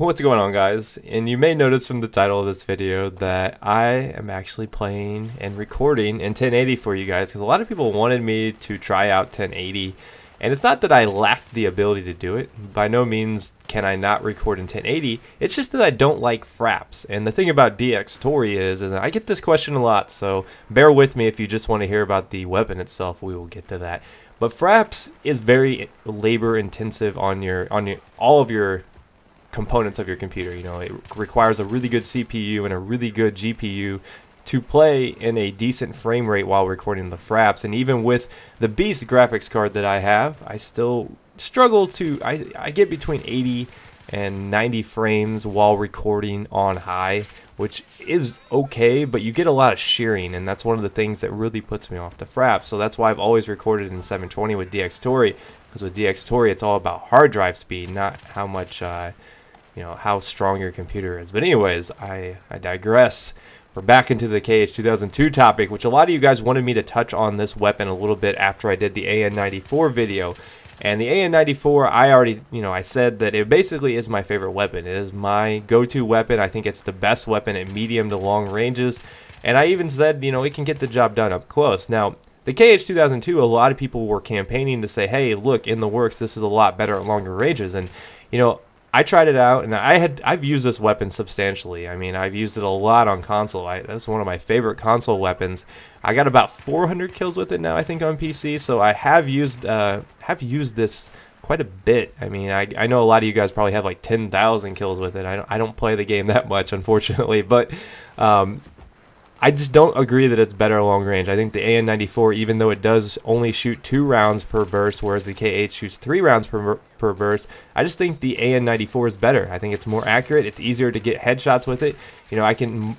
What's going on, guys? And you may notice from the title of this video that I am actually playing and recording in 1080 for you guys, because a lot of people wanted me to try out 1080, and it's not that I lack the ability to do it. By no means can I not record in 1080. It's just that I don't like fraps. And the thing about BF3 is I get this question a lot, so bear with me if you just want to hear about the weapon itself. We will get to that. But fraps is very labor intensive on all of your components of your computer. You know, it requires a really good CPU and a really good GPU to play in a decent frame rate while recording the fraps. And even with the beast graphics card that I have, I still struggle to I get between 80 and 90 frames while recording on high, which is okay, but you get a lot of shearing, and that's one of the things that really puts me off the fraps. So that's why I've always recorded in 720 with DxTory, because with DxTory it's all about hard drive speed, not how much how strong your computer is. But anyways, I digress. We're back into the KH2002 topic, which a lot of you guys wanted me to touch on this weapon a little bit after I did the AN94 video. And the AN94, I already, I said that it basically is my favorite weapon. It is my go-to weapon. I think it's the best weapon at medium to long ranges. And I even said, it can get the job done up close. Now, the KH2002, a lot of people were campaigning to say, hey, look, in the works, this is a lot better at longer ranges. And, I tried it out, and I've used this weapon substantially. I mean, I've used it a lot on console. That's one of my favorite console weapons. I got about 400 kills with it now, I think, on PC. So I have used this quite a bit. I mean, I know a lot of you guys probably have like 10,000 kills with it. I don't play the game that much, unfortunately, but I just don't agree that it's better long range. I think the AN94, even though it does only shoot 2 rounds per burst, whereas the KH shoots 3 rounds per burst, I just think the AN94 is better. I think it's more accurate. It's easier to get headshots with it. I can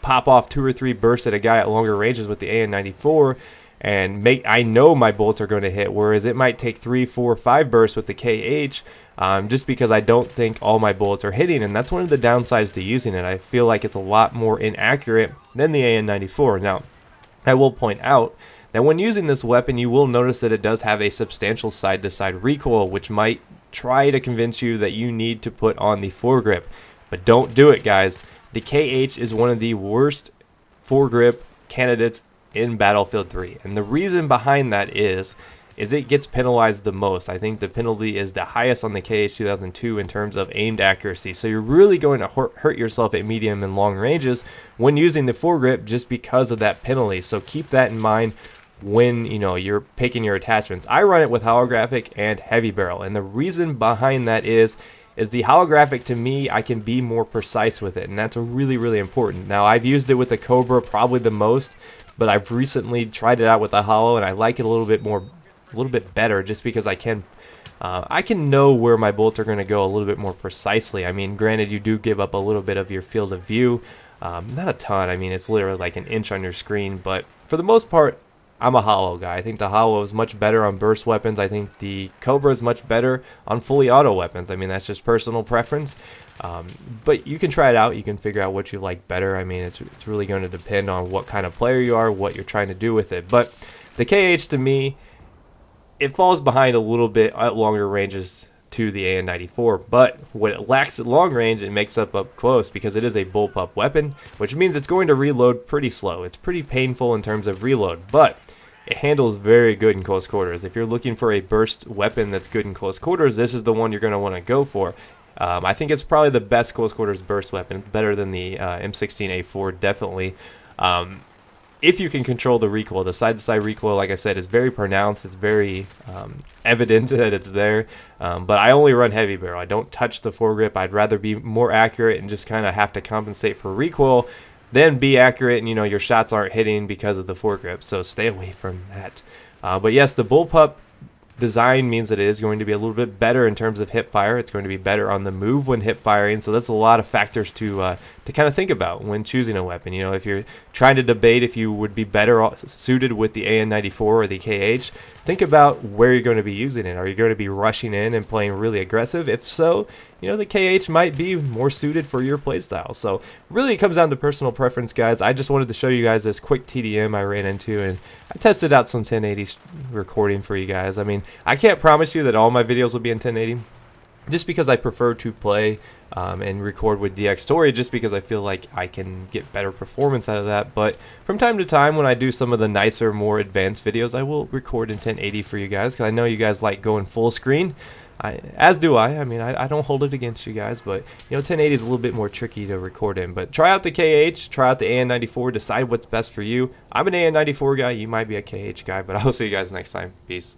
pop off 2 or 3 bursts at a guy at longer ranges with the AN94, and I know my bullets are going to hit, whereas it might take 3, 4, 5 bursts with the KH, just because I don't think all my bullets are hitting, and that's one of the downsides to using it. I feel like it's a lot more inaccurate than the AN94. Now, I will point out that when using this weapon, you will notice that it does have a substantial side-to-side recoil, which might try to convince you that you need to put on the foregrip. But don't do it, guys. The KH is one of the worst foregrip candidates in Battlefield 3, and the reason behind that is it gets penalized the most. I think the penalty is the highest on the KH2002 in terms of aimed accuracy. So you're really going to hurt yourself at medium and long ranges when using the foregrip just because of that penalty. So keep that in mind when you're picking your attachments. I run it with holographic and heavy barrel, and the reason behind that is the holographic, to me, I can be more precise with it, and that's really, really important. Now, I've used it with the Cobra probably the most, but I've recently tried it out with the holo, and I like it a little bit better, just because I can know where my bullets are going to go a little bit more precisely. I mean, granted, you do give up a little bit of your field of view, not a ton. I mean, it's literally like an inch on your screen, but for the most part, I'm a holo guy. I think the holo is much better on burst weapons. I think the Cobra is much better on fully auto weapons. I mean, that's just personal preference. But you can try it out. You can figure out what you like better. I mean, it's really going to depend on what kind of player you are, what you're trying to do with it. But the KH, to me, it falls behind a little bit at longer ranges to the AN94, but what it lacks at long range, it makes up close, because it is a bullpup weapon, which means it's going to reload pretty slow. It's pretty painful in terms of reload, but it handles very good in close quarters. If you're looking for a burst weapon that's good in close quarters, this is the one you're going to want to go for. I think it's probably the best close quarters burst weapon, better than the M16A4, definitely. If you can control the recoil. The side-to-side recoil, like I said, is very pronounced. It's very evident that it's there. But I only run heavy barrel. I don't touch the foregrip. I'd rather be more accurate and just kind of have to compensate for recoil than be accurate and, your shots aren't hitting because of the foregrip. So stay away from that. But yes, the bullpup design means that it is going to be a little bit better in terms of hip fire. It's going to be better on the move when hip firing. So that's a lot of factors to kind of think about when choosing a weapon. If you're trying to debate if you would be better suited with the AN94 or the KH, think about where you're going to be using it. Are you going to be rushing in and playing really aggressive? If so, the KH might be more suited for your playstyle. So really it comes down to personal preference, guys. I just wanted to show you guys this quick TDM I ran into, and I tested out some 1080 recording for you guys. I mean, I can't promise you that all my videos will be in 1080. just because I prefer to play and record with DX Story, just because I feel like I can get better performance out of that. But from time to time, when I do some of the nicer, more advanced videos, I will record in 1080 for you guys, because I know you guys like going full screen. As do I. I mean, I don't hold it against you guys, but you know, 1080 is a little bit more tricky to record in. But try out the KH, try out the AN94, decide what's best for you. I'm an AN94 guy, you might be a KH guy, but I will see you guys next time. Peace.